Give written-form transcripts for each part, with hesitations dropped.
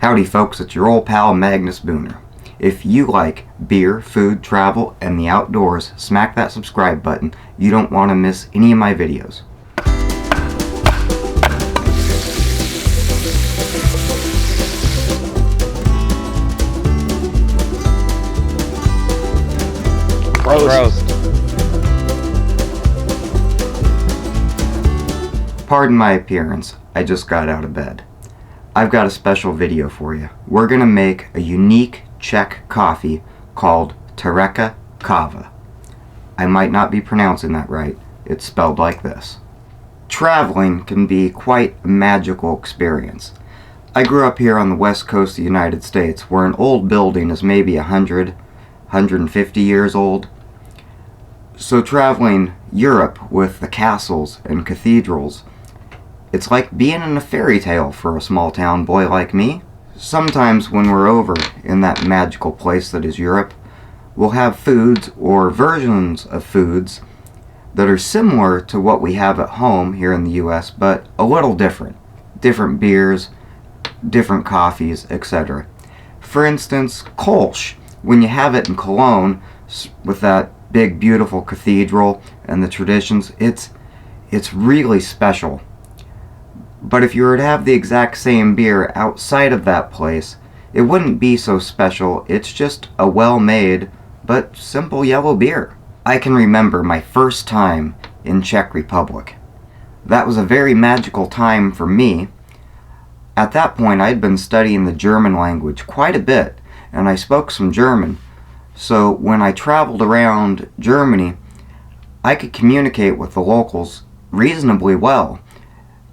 Howdy folks, it's your old pal Magnus Booner. If you like beer, food, travel, and the outdoors, smack that subscribe button. You don't want to miss any of my videos. Prost. Pardon my appearance, I just got out of bed. I've got a special video for you. We're gonna make a unique Czech coffee called Turecká Káva. I might not be pronouncing that right. It's spelled like this. Traveling can be quite a magical experience. I grew up here on the west coast of the United States, where an old building is maybe 150 years old. So traveling Europe with the castles and cathedrals, it's like being in a fairy tale for a small town boy like me. Sometimes when we're over in that magical place that is Europe, we'll have foods or versions of foods that are similar to what we have at home here in the US, but a little different. Different beers, different coffees, etc. For instance, Kolsch. When you have it in Cologne with that big beautiful cathedral and the traditions, it's really special. But if you were to have the exact same beer outside of that place, it wouldn't be so special. It's just a well-made but simple yellow beer. I can remember my first time in Czech Republic. That was a very magical time for me. At that point, I'd been studying the German language quite a bit, and I spoke some German. So when I traveled around Germany, I could communicate with the locals reasonably well.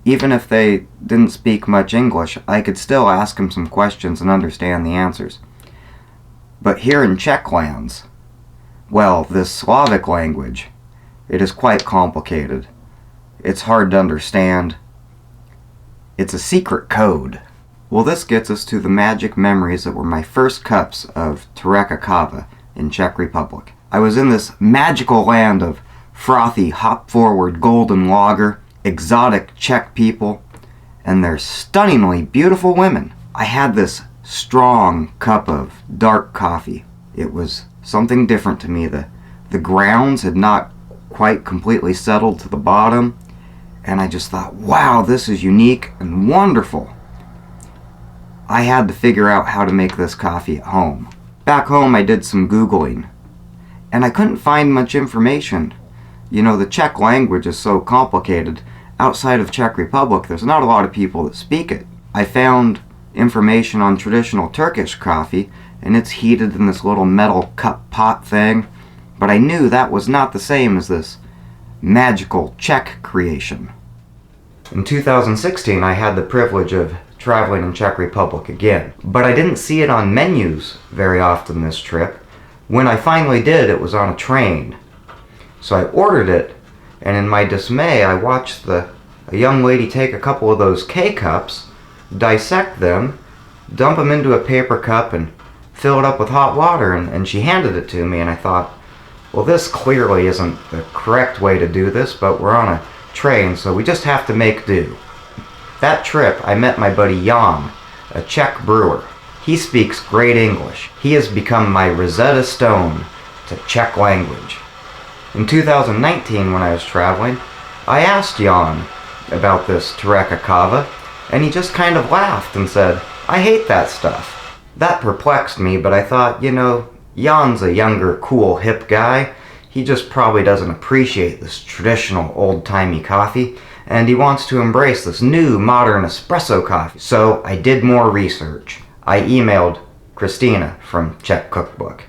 Even if they didn't speak much English, I could still ask them some questions and understand the answers. But here in Czech lands, well, this Slavic language, it is quite complicated. It's hard to understand. It's a secret code. Well, this gets us to the magic memories that were my first cups of Turecká Káva in Czech Republic. I was in this magical land of frothy, hop-forward golden lager, exotic Czech people, and their stunningly beautiful women. I had this strong cup of dark coffee. It was something different to me. The grounds had not quite completely settled to the bottom, and I just thought, wow, this is unique and wonderful. I had to figure out how to make this coffee at home. Back home I did some Googling, and I couldn't find much information. You know, the Czech language is so complicated. Outside of Czech Republic, there's not a lot of people that speak it. I found information on traditional Turkish coffee, and it's heated in this little metal cup pot thing, but I knew that was not the same as this magical Czech creation. In 2016, I had the privilege of traveling in Czech Republic again, but I didn't see it on menus very often this trip. When I finally did, it was on a train. So I ordered it, and in my dismay, I watched a young lady take a couple of those K-cups, dissect them, dump them into a paper cup, and fill it up with hot water, and she handed it to me, and I thought, well, this clearly isn't the correct way to do this, but we're on a train, so we just have to make do. That trip, I met my buddy Jan, a Czech brewer. He speaks great English. He has become my Rosetta Stone to Czech language. In 2019, when I was traveling, I asked Jan about this Turecká Káva, and he just kind of laughed and said, I hate that stuff. That perplexed me, but I thought, you know, Jan's a younger, cool, hip guy. He just probably doesn't appreciate this traditional, old-timey coffee, and he wants to embrace this new, modern espresso coffee. So I did more research. I emailed Christina from Czech Cookbook.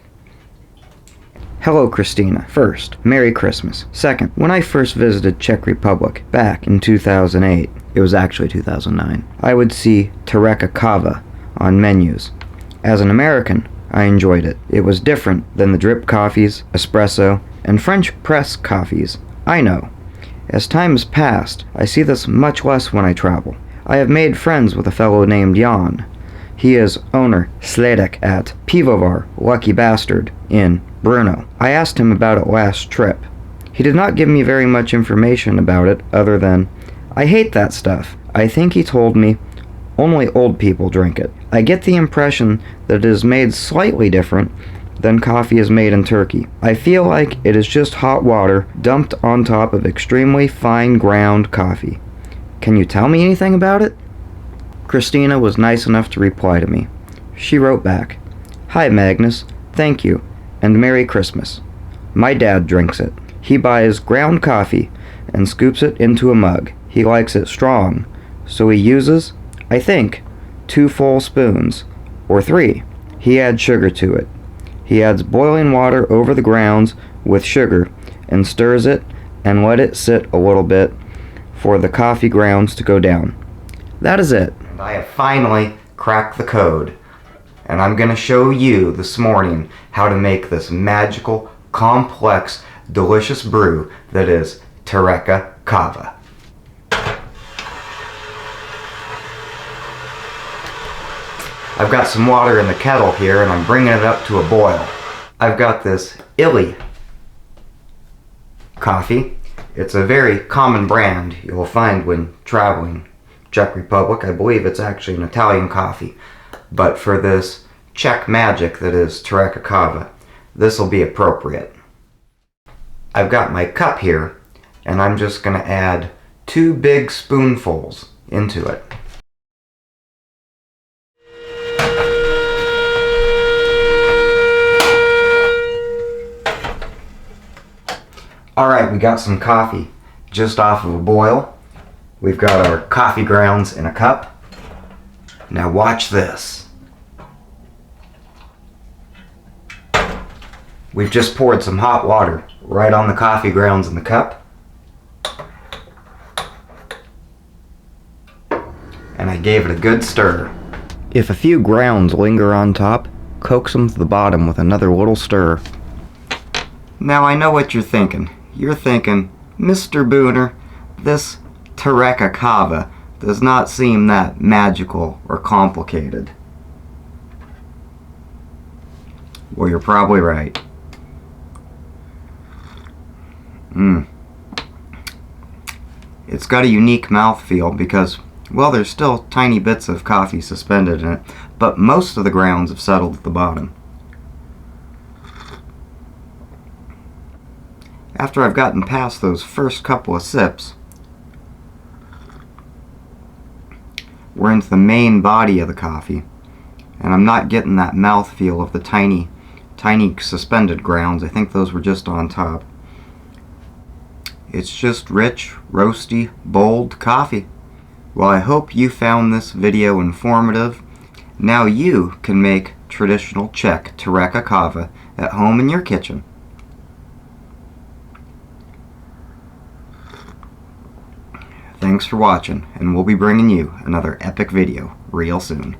Hello, Christina. First, Merry Christmas. Second, when I first visited Czech Republic back in 2008, it was actually 2009, I would see Turecká Káva on menus. As an American, I enjoyed it. It was different than the drip coffees, espresso, and French press coffees I know. As time has passed, I see this much less when I travel. I have made friends with a fellow named Jan. He is owner Sladek at Pivovar Lucky Bastard in Brno. I asked him about it last trip. He did not give me very much information about it other than, I hate that stuff. I think he told me Only old people drink it. I get the impression that it is made slightly different than coffee is made in Turkey. I feel like it is just hot water dumped on top of extremely fine ground coffee. Can you tell me anything about it? Christina was nice enough to reply to me. She wrote back, "Hi Magnus, thank you, and Merry Christmas. My dad drinks it. He buys ground coffee and scoops it into a mug. He likes it strong, so he uses, I think, 2 full spoons, or 3. He adds sugar to it. He adds boiling water over the grounds with sugar and stirs it and let it sit a little bit for the coffee grounds to go down. That is it." And I have finally cracked the code. And I'm going to show you this morning how to make this magical, complex, delicious brew that is Turecká Káva. I've got some water in the kettle here and I'm bringing it up to a boil. I've got this Illy coffee. It's a very common brand you'll find when traveling Czech Republic. I believe it's actually an Italian coffee. But for this Czech magic that is Turecká Káva, this will be appropriate. I've got my cup here and I'm just going to add 2 big spoonfuls into it. Alright, we got some coffee just off of a boil. We've got our coffee grounds in a cup. Now watch this. We've just poured some hot water right on the coffee grounds in the cup. And I gave it a good stir. If a few grounds linger on top, coax them to the bottom with another little stir. Now I know what you're thinking. You're thinking, Mr. Booner, this Turecká Káva does not seem that magical or complicated. Well, you're probably right. It's got a unique mouthfeel because, well, there's still tiny bits of coffee suspended in it, but most of the grounds have settled at the bottom. After I've gotten past those first couple of sips, we're into the main body of the coffee, and I'm not getting that mouthfeel of the tiny suspended grounds. I think those were just on top. It's just rich, roasty, bold coffee. Well, I hope you found this video informative. Now you can make traditional Czech Turecká Káva at home in your kitchen. Thanks for watching, and we'll be bringing you another epic video real soon.